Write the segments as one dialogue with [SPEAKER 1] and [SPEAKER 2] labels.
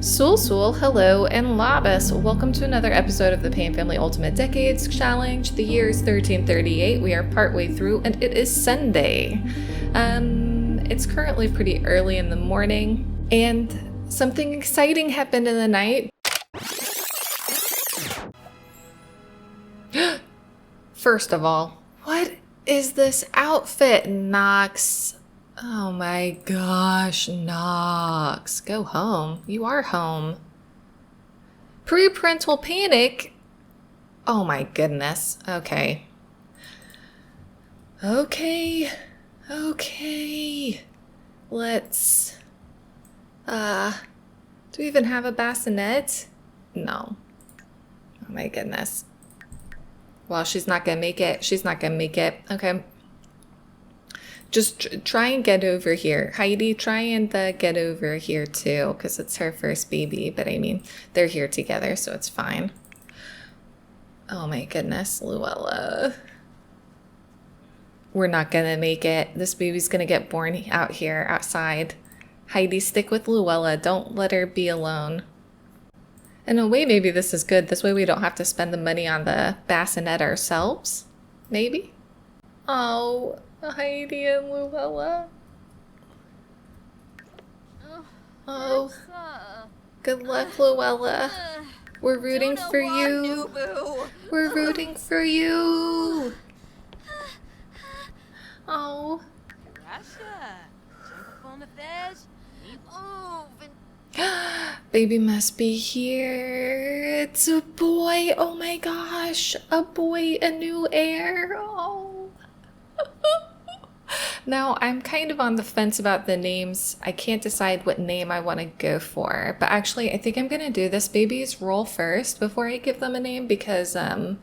[SPEAKER 1] Sul, hello, and Labus. Welcome to another episode of the Payne Family Ultimate Decades Challenge. The year is 1338. We are partway through, and it is Sunday. It's currently pretty early in the morning, and something exciting happened in the night. First of all, what is this outfit, Knox? Oh my gosh, Knox. Go home. You are home. Pre-parental panic? Oh my goodness. Okay. Okay. Let's... do we even have a bassinet? No. Oh my goodness. Well, she's not gonna make it. She's not gonna make it. Okay. Just try and get over here. Heidi, try and get over here too, because it's her first baby. But I mean, they're here together, so it's fine. Oh my goodness, Luella. We're not gonna make it. This baby's gonna get born out here, outside. Heidi, stick with Luella. Don't let her be alone. In a way, maybe this is good. This way we don't have to spend the money on the bassinet ourselves. Maybe? Oh... Heidi and Luella. Oh, good luck, Luella. We're rooting for you. We're rooting for you. Oh. Baby must be here. It's a boy. Oh my gosh. A boy, a new heir. Oh. Now, I'm kind of on the fence about the names. I can't decide what name I want to go for. But actually, I think I'm going to do this baby's roll first before I give them a name because I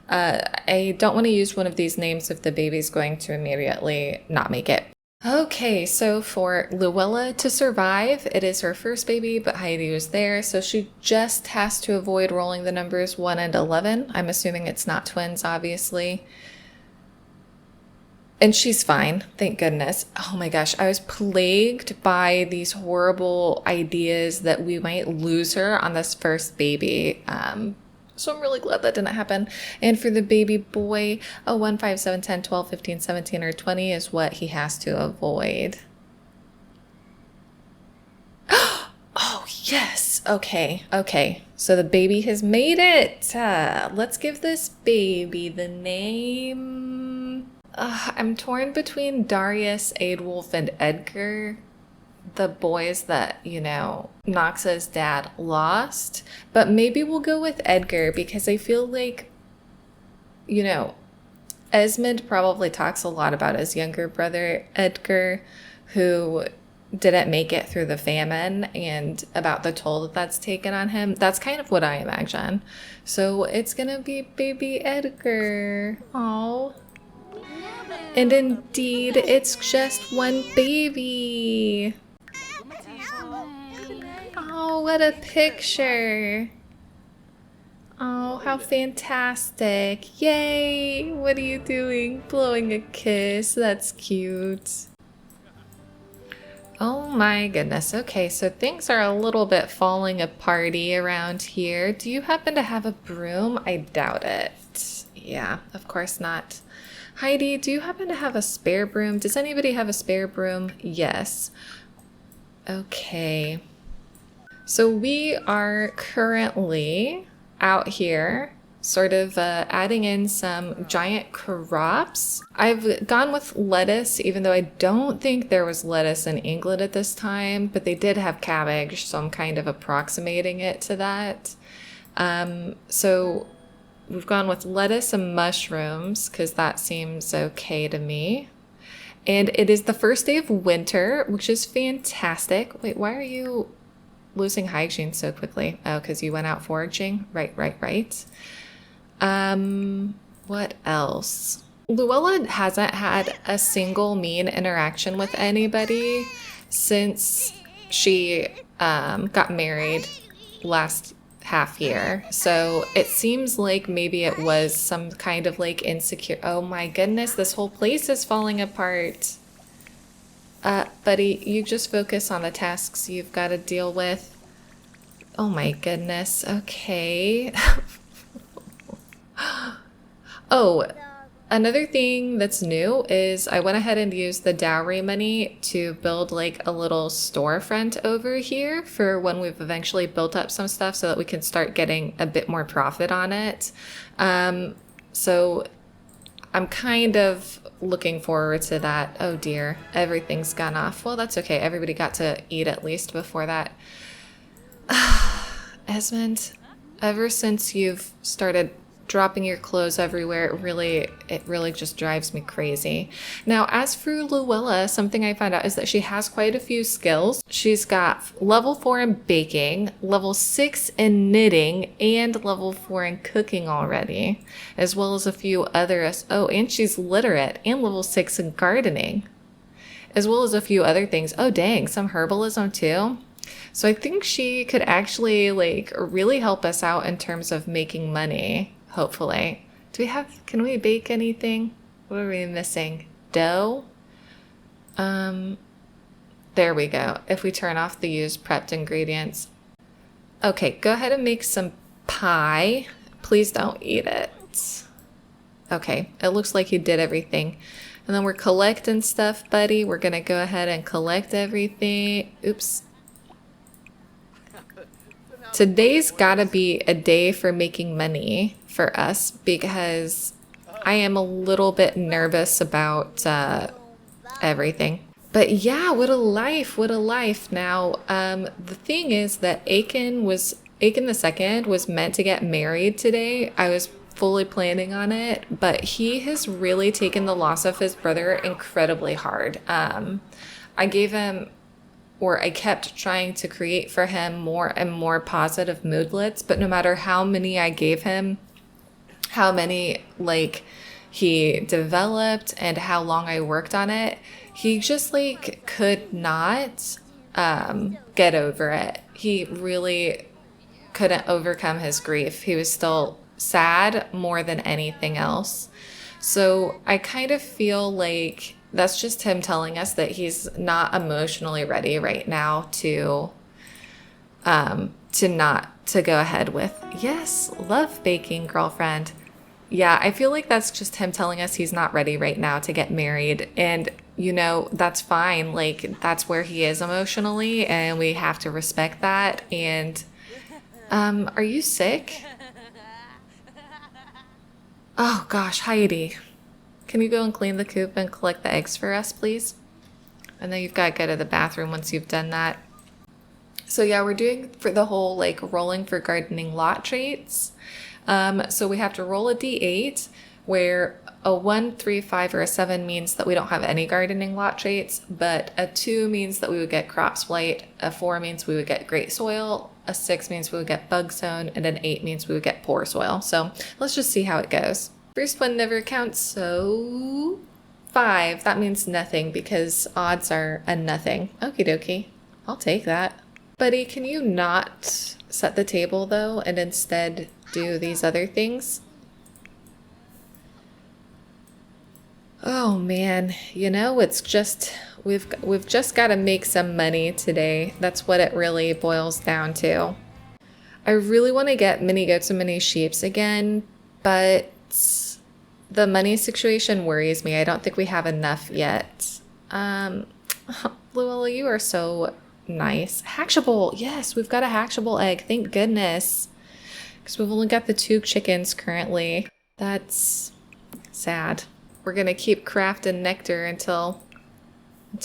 [SPEAKER 1] don't want to use one of these names if the baby's going to immediately not make it. Okay, so for Luella to survive, it is her first baby, but Heidi was there, so she just has to avoid rolling the numbers 1 and 11. I'm assuming it's not twins, obviously. And she's fine, thank goodness. Oh my gosh, I was plagued by these horrible ideas that we might lose her on this first baby. So I'm really glad that didn't happen. And for the baby boy, 1, 5, 7, 10, 12, 15, 17, or 20 is what he has to avoid. Oh, yes. Okay. So the baby has made it. Let's give this baby the name... I'm torn between Darius, Adewolf, and Edgar, the boys that, you know, Knox's dad lost. But maybe we'll go with Edgar because I feel like, you know, Esmond probably talks a lot about his younger brother, Edgar, who didn't make it through the famine and about the toll that that's taken on him. That's kind of what I imagine. So it's gonna be baby Edgar. Oh. And indeed, it's just one baby. Oh, what a picture. Oh, how fantastic. Yay! What are you doing? Blowing a kiss. That's cute. Oh my goodness. Okay, so things are a little bit falling apart-y around here. Do you happen to have a broom? I doubt it. Yeah, of course not. Heidi, do you happen to have a spare broom? Does anybody have a spare broom? Yes. Okay. So we are currently out here sort of adding in some giant crops. I've gone with lettuce, even though I don't think there was lettuce in England at this time, but they did have cabbage, so I'm kind of approximating it to that. So we've gone with lettuce and mushrooms because that seems okay to me. And it is the first day of winter, which is fantastic. Wait, why are you losing hygiene so quickly? Oh, because you went out foraging? Right. What else? Luella hasn't had a single mean interaction with anybody since she got married last half year. So it seems like maybe it was some kind of like insecure. Oh my goodness, this whole place is falling apart. Buddy, you just focus on the tasks you've got to deal with. Oh my goodness. Okay. Oh, another thing that's new is I went ahead and used the dowry money to build like a little storefront over here for when we've eventually built up some stuff so that we can start getting a bit more profit on it. So I'm kind of looking forward to that. Oh dear, everything's gone off. Well, that's okay. Everybody got to eat at least before that. Esmond, ever since you've started dropping your clothes everywhere, it really just drives me crazy. Now, as for Luella, something I found out is that she has quite a few skills. She's got level 4 in baking, level 6 in knitting, and level 4 in cooking already, as well as a few others. Oh, and she's literate, and level 6 in gardening, as well as a few other things. Oh, dang, some herbalism too. So I think she could actually like really help us out in terms of making money, hopefully. Can we bake anything? What are we missing? Dough? There we go. If we turn off the use prepped ingredients. Okay, go ahead and make some pie. Please don't eat it. Okay, it looks like you did everything. And then we're collecting stuff, buddy. We're gonna go ahead and collect everything. Oops. Today's gotta be a day for making money for us because I am a little bit nervous about everything. But yeah, what a life, what a life. Now, the thing is that Eeanor II was meant to get married today. I was fully planning on it, but he has really taken the loss of his brother incredibly hard. I kept trying to create for him more and more positive moodlets, but no matter how many I gave him, how many like he developed and how long I worked on it, he just like could not get over it. He really couldn't overcome his grief. He was still sad more than anything else. So I kind of feel like that's just him telling us that he's not emotionally ready right now to go ahead with. Yes, love baking, girlfriend. Yeah, I feel like that's just him telling us he's not ready right now to get married. And, you know, that's fine. Like, that's where he is emotionally, and we have to respect that. And, are you sick? Oh, gosh, Heidi. Can you go and clean the coop and collect the eggs for us, please? And then you've got to go to the bathroom once you've done that. So yeah, we're doing for the whole like rolling for gardening lot traits. So we have to roll a d8 where a 1, 3, 5, or a 7 means that we don't have any gardening lot traits, but a 2 means that we would get crop blight, a 4 means we would get great soil, a 6 means we would get bug zone, and an 8 means we would get poor soil. So let's just see how it goes. First one never counts, so 5. That means nothing because odds are a nothing. Okie dokie. I'll take that. Buddy, can you not set the table though and instead do these other things? Oh man, you know, it's just we've just got to make some money today. That's what it really boils down to. I really want to get mini goats and mini sheeps again, but the money situation worries me. I don't think we have enough yet. Luella, you are so nice. Hatchable. Yes, we've got a hatchable egg. Thank goodness. Because we've only got the 2 chickens currently. That's sad. We're going to keep crafting nectar until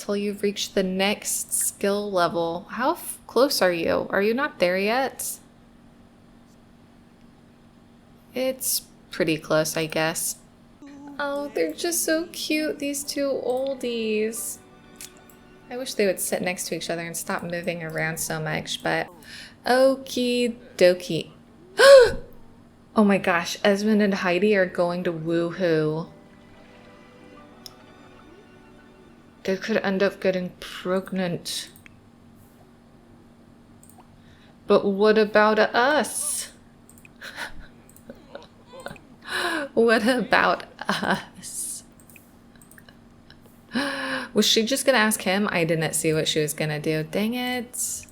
[SPEAKER 1] you've reached the next skill level. How close are you? Are you not there yet? It's pretty close, I guess. Oh, they're just so cute, these 2 oldies. I wish they would sit next to each other and stop moving around so much, but okie dokie. Oh my gosh, Esmond and Heidi are going to woohoo. They could end up getting pregnant. But what about us? What about us? Was she just gonna ask him? I didn't see what she was gonna do. Dang it.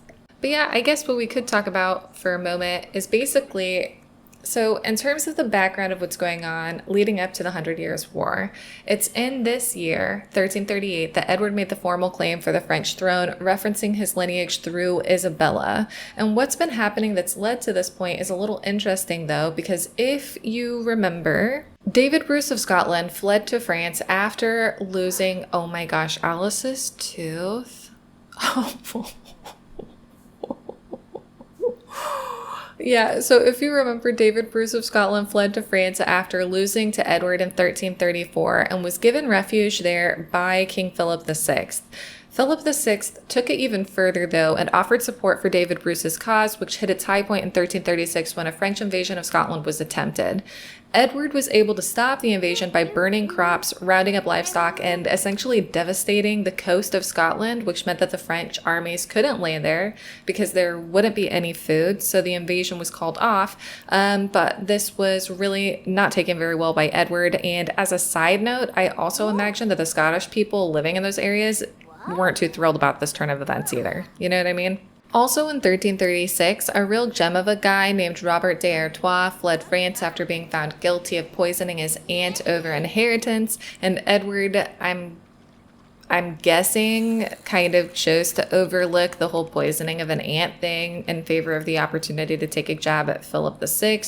[SPEAKER 1] But yeah, I guess what we could talk about for a moment is basically, so in terms of the background of what's going on leading up to the 100 Years' War, it's in this year, 1338, that Edward made the formal claim for the French throne, referencing his lineage through Isabella. And what's been happening that's led to this point is a little interesting, though, because if you remember, David Bruce of Scotland fled to France after losing, oh my gosh, Alice's tooth. Oh. Yeah, so if you remember, David Bruce of Scotland fled to France after losing to Edward in 1334 and was given refuge there by King Philip VI. Philip VI took it even further, though, and offered support for David Bruce's cause, which hit its high point in 1336 when a French invasion of Scotland was attempted. Edward was able to stop the invasion by burning crops, rounding up livestock, and essentially devastating the coast of Scotland, which meant that the French armies couldn't land there because there wouldn't be any food, so the invasion was called off. But this was really not taken very well by Edward, and as a side note, I also imagine that the Scottish people living in those areas weren't too thrilled about this turn of events either. You know what I mean? Also in 1336, a real gem of a guy named Robert d'Artois fled France after being found guilty of poisoning his aunt over inheritance, and Edward, I'm guessing, kind of chose to overlook the whole poisoning of an aunt thing in favor of the opportunity to take a jab at Philip VI,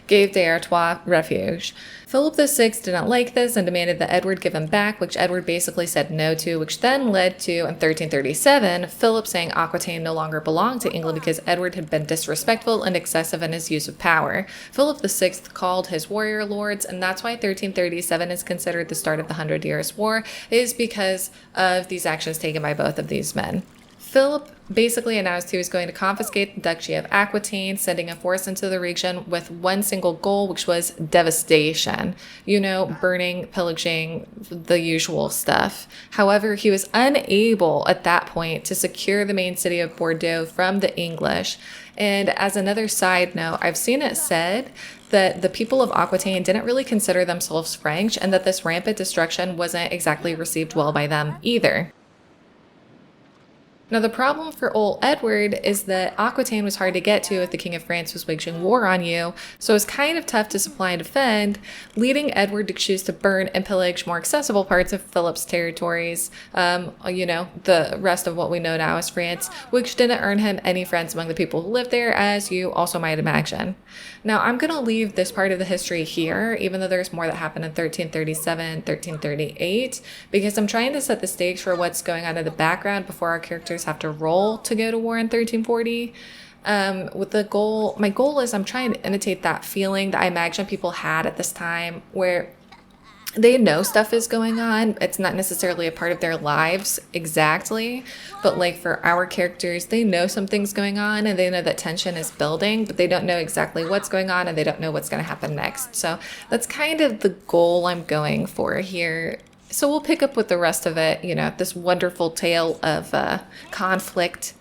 [SPEAKER 1] gave d'Artois refuge. Philip VI didn't like this and demanded that Edward give him back, which Edward basically said no to, which then led to, in 1337, Philip saying Aquitaine no longer belonged to England because Edward had been disrespectful and excessive in his use of power. Philip VI called his warrior lords, and that's why 1337 is considered the start of the 100 Years' War, is because of these actions taken by both of these men. Philip basically announced he was going to confiscate the Duchy of Aquitaine, sending a force into the region with one single goal, which was devastation. You know, burning, pillaging, the usual stuff. However, he was unable at that point to secure the main city of Bordeaux from the English. And as another side note, I've seen it said that the people of Aquitaine didn't really consider themselves French and that this rampant destruction wasn't exactly received well by them either. Now, the problem for old Edward is that Aquitaine was hard to get to if the King of France was waging war on you, so it was kind of tough to supply and defend, leading Edward to choose to burn and pillage more accessible parts of Philip's territories, the rest of what we know now as France, which didn't earn him any friends among the people who lived there, as you also might imagine. Now, I'm going to leave this part of the history here, even though there's more that happened in 1337, 1338, because I'm trying to set the stakes for what's going on in the background before our characters have to roll to go to war in 1340. My goal is I'm trying to imitate that feeling that I imagine people had at this time where they know stuff is going on. It's not necessarily a part of their lives exactly, but like for our characters, they know something's going on and they know that tension is building, but they don't know exactly what's going on and they don't know what's going to happen next. So that's kind of the goal I'm going for here. So we'll pick up with the rest of it, this wonderful tale of conflict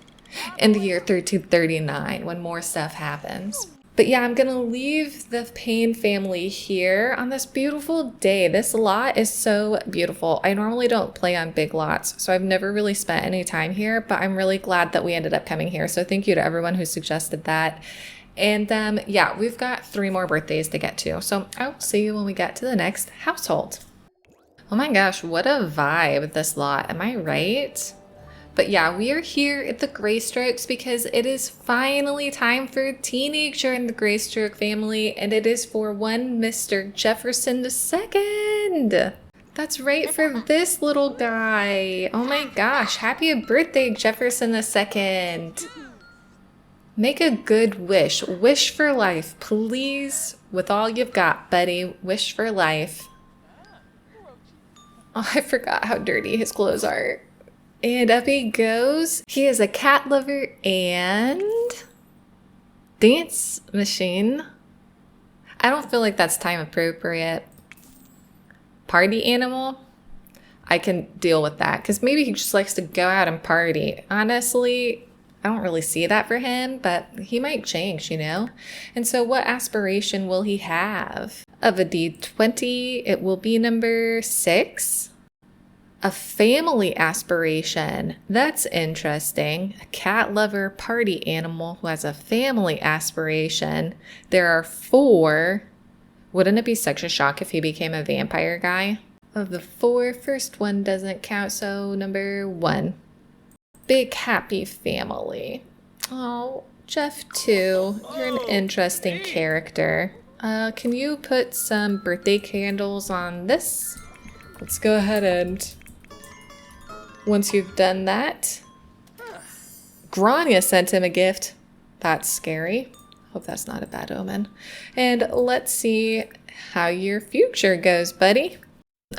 [SPEAKER 1] in the year 1339 when more stuff happens. But yeah, I'm going to leave the Payne family here on this beautiful day. This lot is so beautiful. I normally don't play on big lots, so I've never really spent any time here, but I'm really glad that we ended up coming here. So thank you to everyone who suggested that. And yeah, we've got 3 more birthdays to get to. So I'll see you when we get to the next household. Oh my gosh, what a vibe this lot. Am I right? But yeah, we are here at the Greystrokes because it is finally time for a teenager in the Greystroke family, and it is for one Mr. Jefferson II. That's right, for this little guy. Oh my gosh, happy birthday, Jefferson II. Make a good wish. Wish for life, please. With all you've got, buddy. Wish for life. Oh, I forgot how dirty his clothes are. And up he goes. He is a cat lover and dance machine. I don't feel like that's time appropriate. Party animal? I can deal with that because maybe he just likes to go out and party. Honestly, I don't really see that for him, but he might change, And so what aspiration will he have? Of a D20, it will be number 6. A family aspiration. That's interesting. A cat lover party animal who has a family aspiration. There are 4. Wouldn't it be such a shock if he became a vampire guy? Of the 4, first one doesn't count, so number 1. Big happy family. Oh, Jeff too. You're an interesting character. Can you put some birthday candles on this? Let's go ahead and once you've done that, Grania sent him a gift. That's scary. Hope that's not a bad omen. And let's see how your future goes, buddy.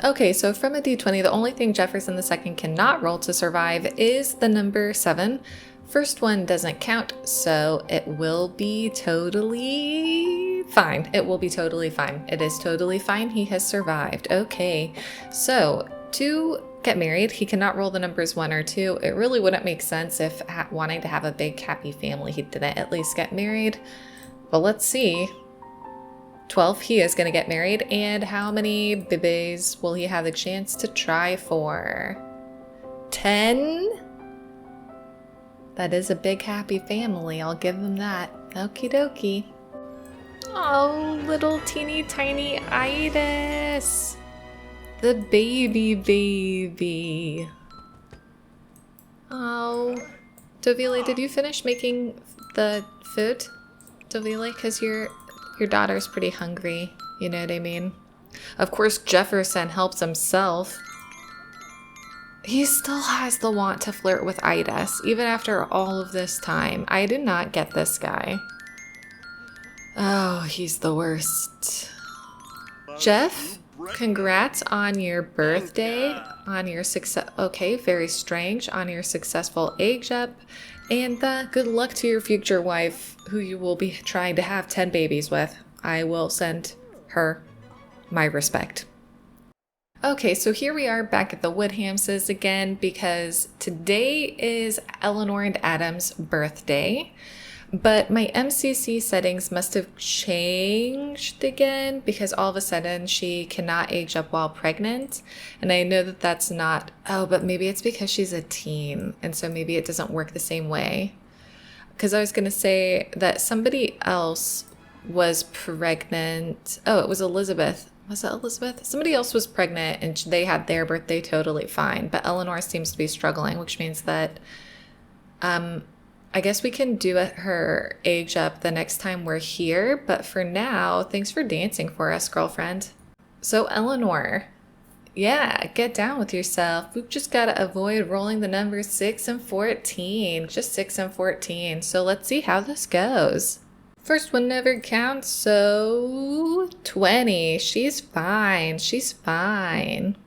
[SPEAKER 1] Okay, so from a d20, the only thing Jefferson II cannot roll to survive is the number 7. First one doesn't count, so it will be totally fine. It will be totally fine. It is totally fine. He has survived. Okay, so to get married, he cannot roll the numbers 1 or 2. It really wouldn't make sense if wanting to have a big happy family, he didn't at least get married. But let's see. 12, he is going to get married. And how many babies will he have the chance to try for? 10? That is a big happy family. I'll give him that. Okie dokie. Oh, little teeny tiny Itis. The baby. Oh. Dovile, did you finish making the food? Dovile, because your daughter's pretty hungry. You know what I mean? Of course, Jefferson helps himself. He still has the want to flirt with Itis, even after all of this time. I did not get this guy. Oh, he's the worst. Jeff, congrats on your birthday, on your success. Okay, very strange. On your successful age up. And good luck to your future wife, who you will be trying to have 10 babies with. I will send her my respect. Okay, so here we are back at the Woodhamses again because today is Eleanor and Adam's birthday, but my MCC settings must have changed again because all of a sudden she cannot age up while pregnant, and I know that that's not, but maybe it's because she's a teen, and so maybe it doesn't work the same way. Because I was going to say that somebody else was pregnant. Oh, it was Elizabeth. Was it Elizabeth? Somebody else was pregnant and they had their birthday totally fine. But Eleanor seems to be struggling, which means that I guess we can do her age up the next time we're here. But for now, thanks for dancing for us, girlfriend. So Eleanor, yeah, get down with yourself. We've just got to avoid rolling the numbers 6 and 14. Just 6 and 14. So let's see how this goes. First one never counts, so 20. She's fine. She's fine.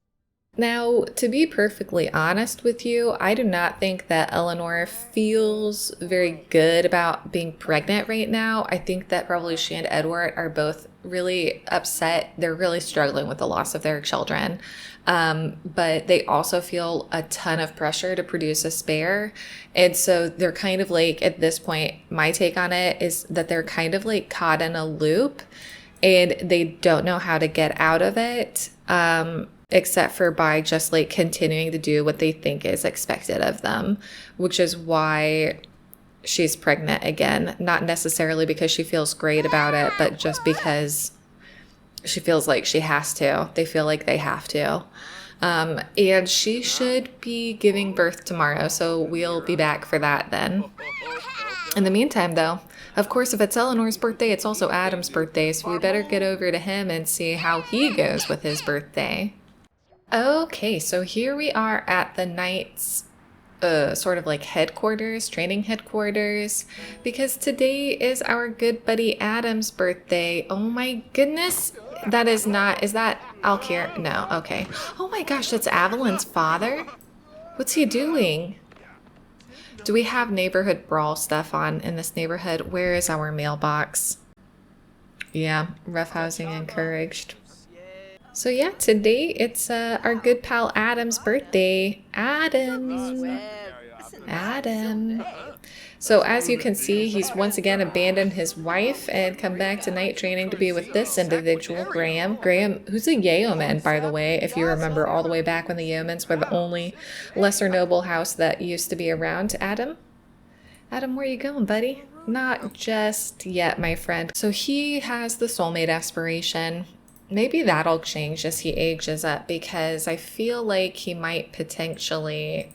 [SPEAKER 1] Now, to be perfectly honest with you, I do not think that Eleanor feels very good about being pregnant right now. I think that probably she and Edward are both really upset. They're really struggling with the loss of their children. But they also feel a ton of pressure to produce a spare. And so they're kind of like, at this point, my take on it is that they're kind of like caught in a loop and they don't know how to get out of it. Except for by just like continuing to do what they think is expected of them, which is why she's pregnant again. Not necessarily because she feels great about it, but just because she feels like she has to. They feel like they have to. And she should be giving birth tomorrow, so we'll be back for that then. In the meantime, though, of course, if it's Eleanor's birthday, it's also Adam's birthday, so we better get over to him and see how he goes with his birthday. Okay, so here we are at the knight's sort of like headquarters, training headquarters, because today is our good buddy Adam's birthday. Oh my goodness, that is that Alkir? No, okay. Oh my gosh, that's Avalon's father? What's he doing? Do we have neighborhood brawl stuff on in this neighborhood? Where is our mailbox? Yeah, roughhousing encouraged. So yeah, today it's our good pal Adam's birthday. Adam! Adam. So as you can see, he's once again abandoned his wife and come back to night training to be with this individual, Graham. Graham, who's a yeoman, by the way, if you remember all the way back when the yeomans were the only lesser noble house that used to be around. Adam? Adam, where you going, buddy? Not just yet, my friend. So he has the soulmate aspiration. Maybe that'll change as he ages up, because I feel like he might potentially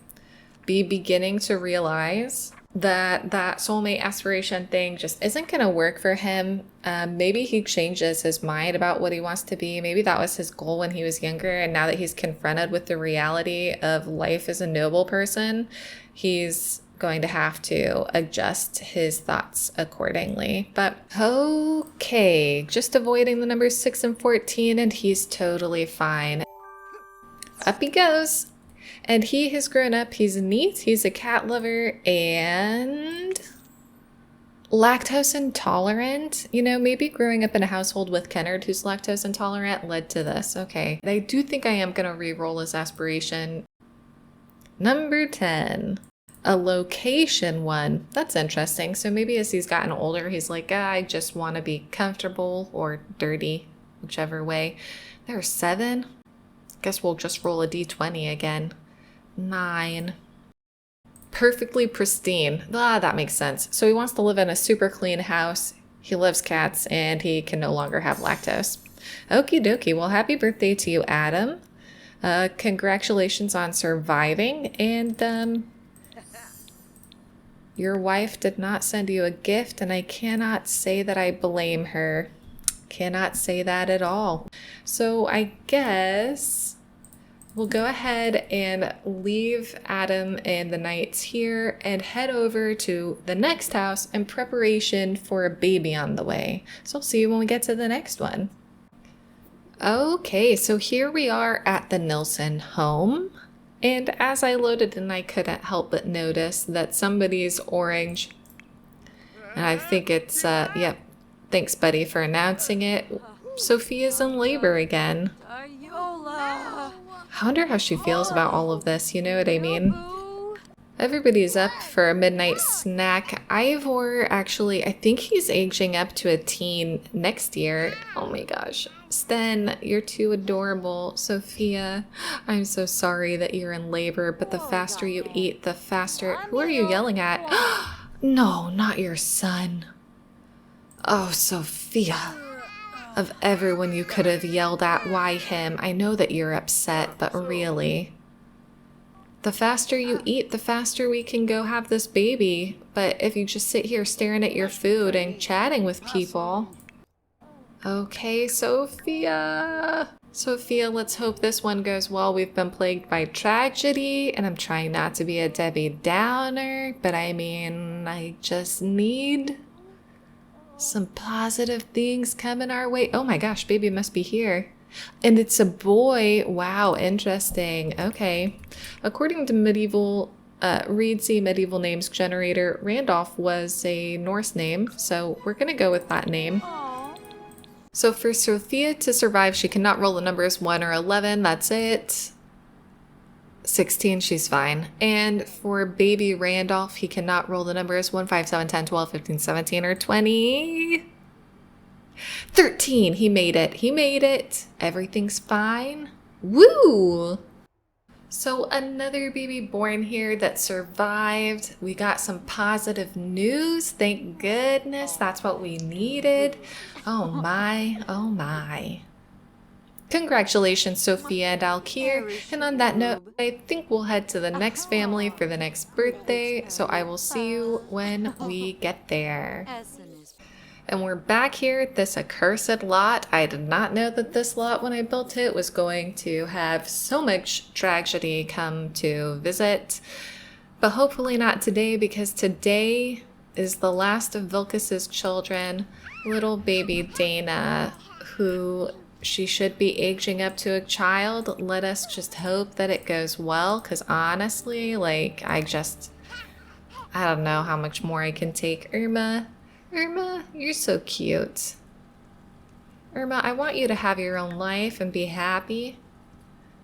[SPEAKER 1] be beginning to realize that that soulmate aspiration thing just isn't going to work for him. Maybe he changes his mind about what he wants to be. Maybe that was his goal when he was younger, and now that he's confronted with the reality of life as a noble person, he's going to have to adjust his thoughts accordingly. But okay, just avoiding the numbers 6 and 14, and he's totally fine. Up he goes. And he has grown up. He's neat. He's a cat lover and lactose intolerant. You know, maybe growing up in a household with Kennard, who's lactose intolerant, led to this. Okay. I do think I am going to re-roll his aspiration. Number 10. A location one. That's interesting. So maybe as he's gotten older, he's like, I just want to be comfortable or dirty, whichever way. There are 7. Guess we'll just roll a d20 again. 9. Perfectly pristine. That makes sense. So he wants to live in a super clean house. He loves cats and he can no longer have lactose. Okie dokie. Well, happy birthday to you, Adam. Congratulations on surviving. And your wife did not send you a gift, and I cannot say that I blame her. Cannot say that at all. So I guess we'll go ahead and leave Adam and the knights here and head over to the next house in preparation for a baby on the way. So I'll see you when we get to the next one. Okay, so here we are at the Nilsen home. And as I loaded in, I couldn't help but notice that somebody's orange. And I think it's, yep. Thanks, buddy, for announcing it. Sofia's in labor again. I wonder how she feels about all of this, you know what I mean? Everybody's up for a midnight snack. Ivor, actually, I think he's aging up to a teen next year. Oh my gosh. Sten, you're too adorable. Sofia, I'm so sorry that you're in labor, but the faster you eat, the faster... Who are you yelling at? No, not your son. Oh, Sofia. Of everyone you could have yelled at, why him? I know that you're upset, but really... The faster you eat, the faster we can go have this baby. But if you just sit here staring at your food and chatting with people... Okay, Sofia. Sofia, let's hope this one goes well. We've been plagued by tragedy, and I'm trying not to be a Debbie Downer, but I mean, I just need some positive things coming our way. Oh my gosh, baby must be here. And it's a boy. Wow, interesting. Okay. According to medieval Reedsy medieval names generator, Randolph was a Norse name, so we're gonna go with that name. So for Sofia to survive, she cannot roll the numbers 1 or 11. That's it. 16, she's fine. And for baby Randolph, he cannot roll the numbers 1, 5, 7, 10, 12, 15, 17, or 20. 13, he made it. He made it. Everything's fine. Woo! So another baby born here that survived. We got some positive news. Thank goodness. That's what we needed. Oh my, oh my. Congratulations, Sofia and Alkir. And on that note, I think we'll head to the next family for the next birthday. So I will see you when we get there. And we're back here at this accursed lot. I did not know that this lot, when I built it, was going to have so much tragedy come to visit. But hopefully not today, because today is the last of Vilkas's children, little baby Daina, who she should be aging up to a child. Let us just hope that it goes well, because honestly, like, I don't know how much more I can take. Irma, you're so cute. Irma, I want you to have your own life and be happy.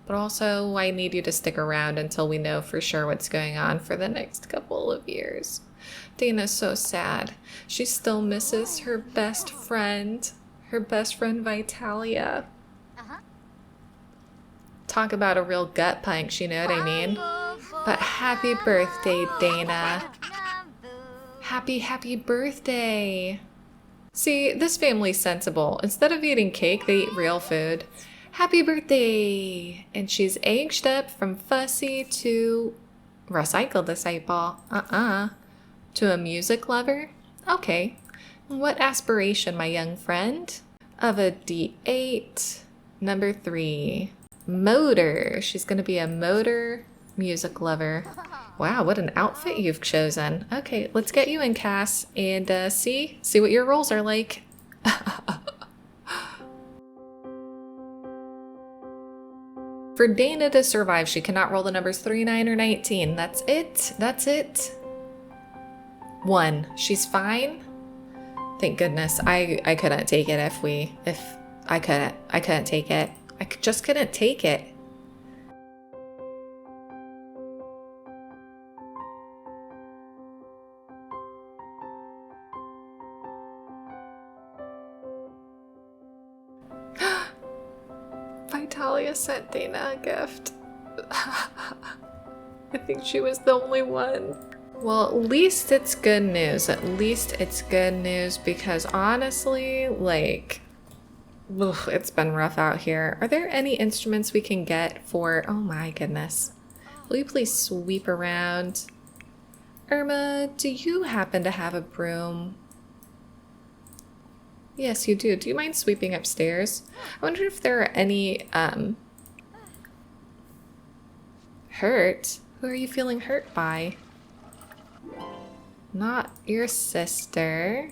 [SPEAKER 1] But also, I need you to stick around until we know for sure what's going on for the next couple of years. Daina's so sad. She still misses her best friend Vitalia. Talk about a real gut punch, you know what I mean? But happy birthday, Daina. Happy birthday. See, this family's sensible. Instead of eating cake, they eat real food. Happy birthday! And she's aged up from fussy to recycled disciple. To a music lover? Okay. What aspiration, my young friend? Of a D8. Number 3. Motor. She's going to be a motor music lover. Wow, what an outfit you've chosen. Okay, let's get you in, Cass, and see what your rolls are like. For Daina to survive, she cannot roll the numbers 3, 9, or 19. That's it. 1. She's fine. Thank goodness. I couldn't take it if I couldn't take it. I just couldn't take it. Vitalia sent Daina a gift. I think she was the only one. Well, at least it's good news. Because honestly, like, it's been rough out here. Are there any instruments we can get for... Oh my goodness. Will you please sweep around? Irma, do you happen to have a broom? Yes, you do. Do you mind sweeping upstairs? I wonder if there are any, hurt? Who are you feeling hurt by? Not your sister.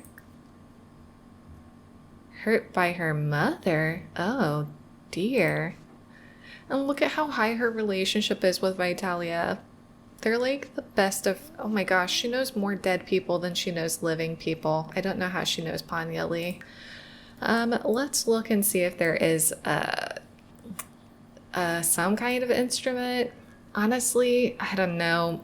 [SPEAKER 1] Hurt by her mother? Oh, dear. And look at how high her relationship is with Vitalia. They're like the best of... Oh my gosh, she knows more dead people than she knows living people. I don't know how she knows Panyali. Let's look and see if there is some kind of instrument. Honestly, I don't know.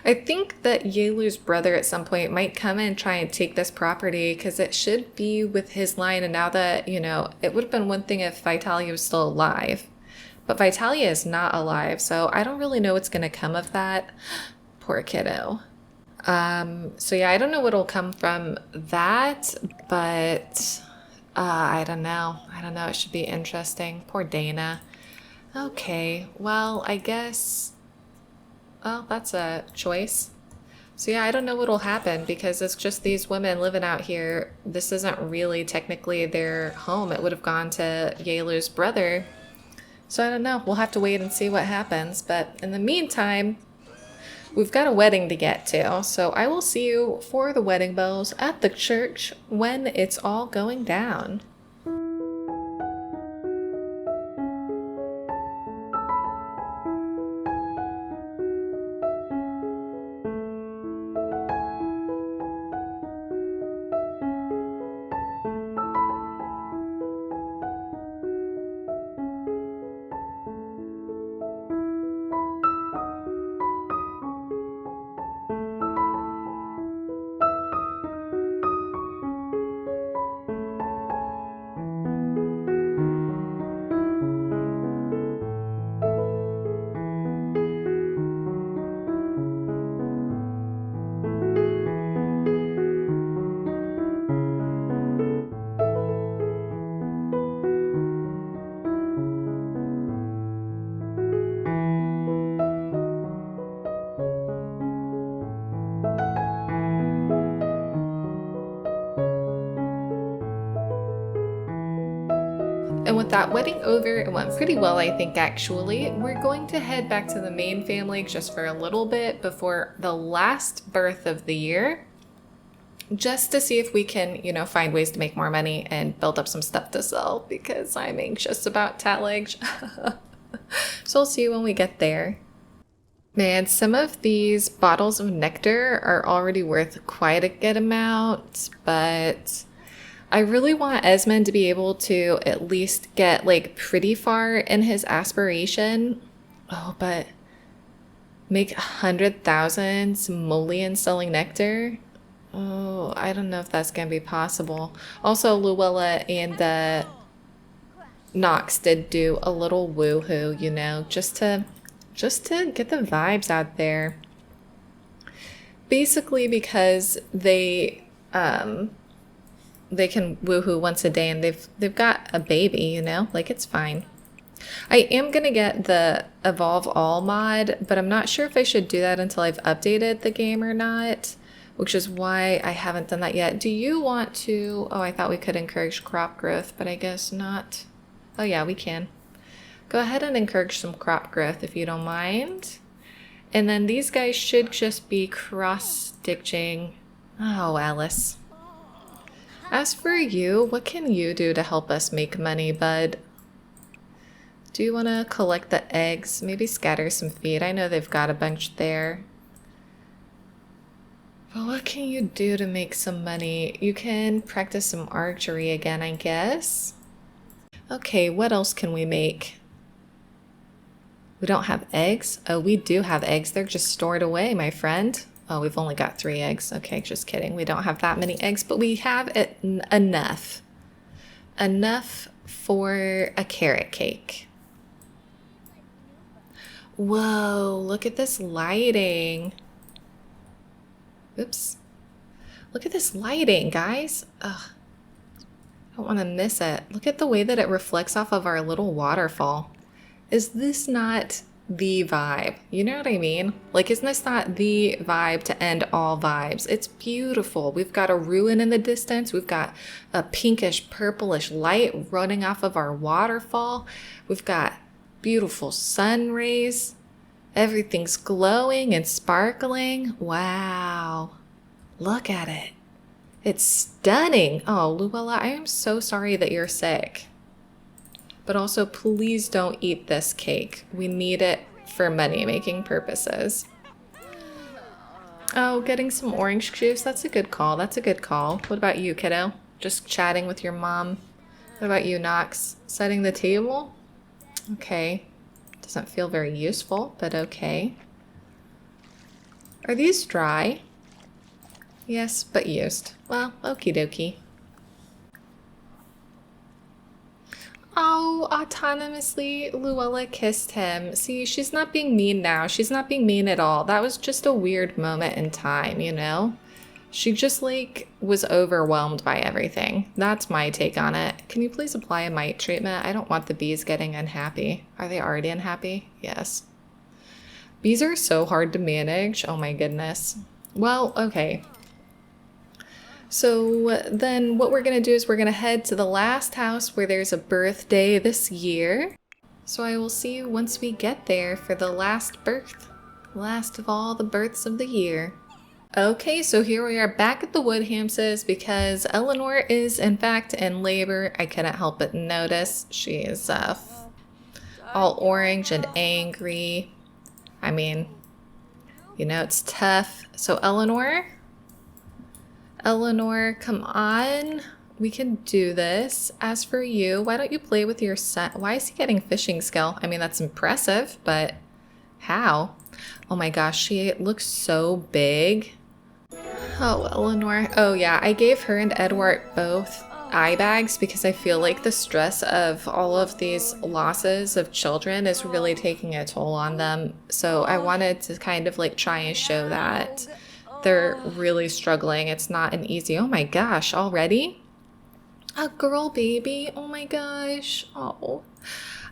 [SPEAKER 1] I think that Yelu's brother at some point might come and try and take this property because it should be with his line. And now that, you know, it would have been one thing if Vitalia was still alive. But Vitalia is not alive, so I don't really know what's going to come of that. Poor kiddo. So yeah, I don't know what'll come from that, but I don't know. It should be interesting. Poor Daina. Okay, well, I guess... Well, that's a choice. So yeah, I don't know what'll happen because it's just these women living out here. This isn't really technically their home. It would have gone to Yelu's brother. So I don't know. We'll have to wait and see what happens. But in the meantime, we've got a wedding to get to. So I will see you for the wedding bells at the church when it's all going down. And with that wedding over, it went pretty well, I think, actually. We're going to head back to the main family just for a little bit before the last birth of the year, just to see if we can, you know, find ways to make more money and build up some stuff to sell, because I'm anxious about tallage. So I'll see you when we get there. Man, some of these bottles of nectar are already worth quite a good amount, but I really want Esmond to be able to at least get like pretty far in his aspiration. Oh, but make 100,000 simoleons selling nectar? Oh, I don't know if that's gonna be possible. Also, Luella and Nox did do a little woohoo, you know, just to get the vibes out there. Basically because they can woohoo once a day and they've got a baby, you know, like it's fine. I am gonna get the Evolve All mod, but I'm not sure if I should do that until I've updated the game or not, which is why I haven't done that yet. Do you want to... Oh, I thought we could encourage crop growth, but I guess not. Oh yeah, we can. Go ahead and encourage some crop growth if you don't mind. And then these guys should just be cross-stitching. Oh, Alice. As for you, what can you do to help us make money, bud? Do you want to collect the eggs? Maybe scatter some feed. I know they've got a bunch there. But what can you do to make some money? You can practice some archery again, I guess. Okay, what else can we make? We don't have eggs? Oh, we do have eggs. They're just stored away, my friend. Oh, we've only got 3 eggs. Okay, just kidding. We don't have that many eggs, but we have enough. Enough for a carrot cake. Whoa, look at this lighting. Oops. Look at this lighting, guys. Ugh. I don't want to miss it. Look at the way that it reflects off of our little waterfall. Is this not the vibe? You know what I mean? Like, isn't this not the vibe to end all vibes? It's beautiful. We've got a ruin in the distance. We've got a pinkish, purplish light running off of our waterfall. We've got beautiful sun rays. Everything's glowing and sparkling. Wow. Look at it. It's stunning. Oh, Luella, I am so sorry that you're sick. But also, please don't eat this cake. We need it for money-making purposes. Oh, getting some orange juice. That's a good call. That's a good call. What about you, kiddo? Just chatting with your mom. What about you, Nox? Setting the table? Okay. Doesn't feel very useful, but okay. Are these dry? Yes, but used. Well, okie dokie. Oh, autonomously, Luella kissed him. See, she's not being mean now. She's not being mean at all. That was just a weird moment in time, you know? She just, like, was overwhelmed by everything. That's my take on it. Can you please apply a mite treatment? I don't want the bees getting unhappy. Are they already unhappy? Yes. Bees are so hard to manage. Oh my goodness. Well, okay. So then what we're going to do is we're going to head to the last house where there's a birthday this year. So I will see you once we get there for the last birth. Last of all the births of the year. Okay, so here we are back at the Woodhamses because Eleanor is in fact in labor. I couldn't help but notice. She is all orange and angry. I mean, you know, it's tough. So Eleanor, come on. We can do this. As for you, why don't you play with your son? Why is he getting fishing skill? I mean, that's impressive, but how? Oh my gosh, she looks so big. Oh, Eleanor. Oh yeah, I gave her and Edward both eye bags because I feel like the stress of all of these losses of children is really taking a toll on them. So I wanted to kind of like try and show that they're really struggling. It's not an easy, oh my gosh, already? A girl baby, oh my gosh. Oh,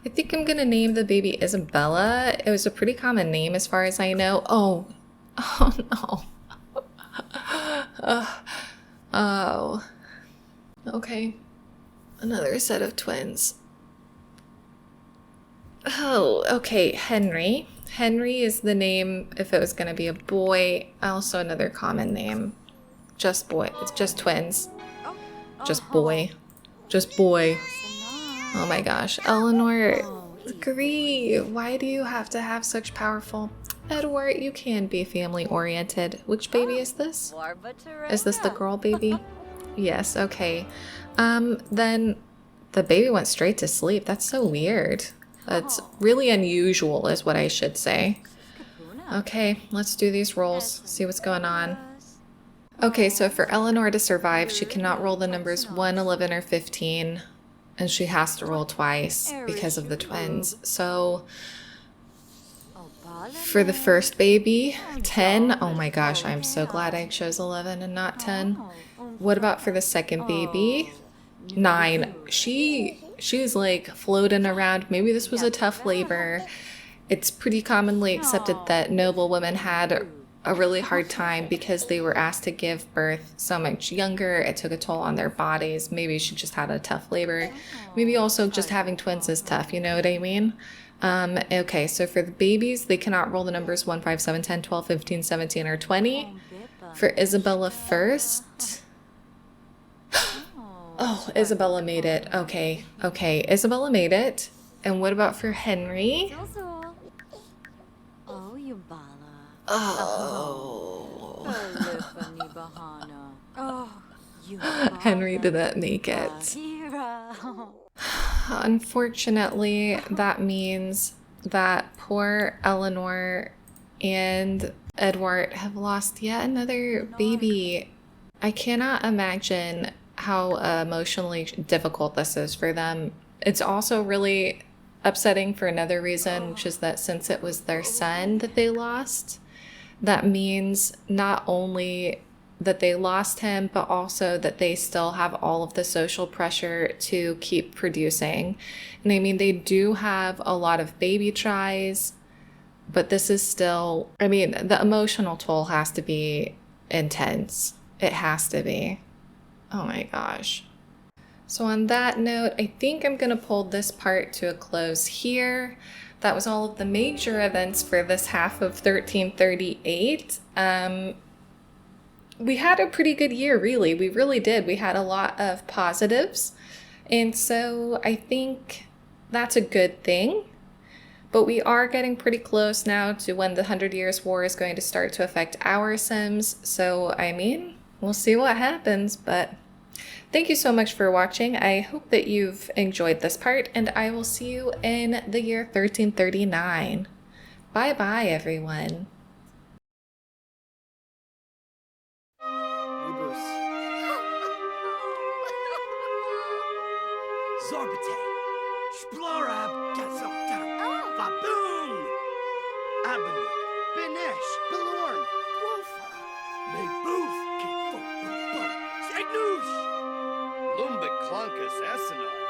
[SPEAKER 1] I think I'm gonna name the baby Isabella. It was a pretty common name as far as I know. Oh no. Oh, okay. Another set of twins. Oh, okay, Henry. Henry is the name if it was going to be a boy. Also another common name. Just boy. It's just twins. Just boy. Just boy. Oh my gosh. Eleanor, agree. Why do you have to have such powerful... Edward, you can be family oriented. Which baby is this? Is this the girl baby? Yes, okay. Then the baby went straight to sleep. That's so weird. That's really unusual is what I should say. Okay, let's do these rolls, see what's going on. Okay, so for Eleanor to survive, she cannot roll the numbers 1, 11, or 15, and she has to roll twice because of the twins. So for the first baby, 10. Oh my gosh, I'm so glad I chose 11 and not 10. What about for the second baby? 9. She's like floating around. Maybe this was a tough labor. It's pretty commonly accepted that noble women had a really hard time because they were asked to give birth so much younger. It took a toll on their bodies. Maybe she just had a tough labor. Maybe also just having twins is tough, you know what I mean? Okay, so for the babies, they cannot roll the numbers 1, 5, 7, 10, 12, 15, 17, or 20. For Isabella first... Oh, Isabella made it. Okay, okay, Isabella made it. And what about for Henry? Oh. Henry didn't make it. Unfortunately, that means that poor Eleanor and Edward have lost yet another baby. I cannot imagine how emotionally difficult this is for them. It's also really upsetting for another reason, which is that since it was their son that they lost, that means not only that they lost him, but also that they still have all of the social pressure to keep producing. And I mean, they do have a lot of baby tries, but this is still, I mean, the emotional toll has to be intense. It has to be. Oh my gosh. So on that note, I think I'm going to pull this part to a close here. That was all of the major events for this half of 1338. We had a pretty good year, really. We really did. We had a lot of positives. And so I think that's a good thing. But we are getting pretty close now to when the 100 Years' War is going to start to affect our Sims. So, I mean, we'll see what happens. But thank you so much for watching. I hope that you've enjoyed this part, and I will see you in the year 1339. Bye-bye, everyone.
[SPEAKER 2] Zorbite, Splorab, Gazokam, Baboon, Abanu, Benesh, Belorn, Wolfa, Meboof, Kifo, Segnoosh, Lumbicloncus, Eeanor.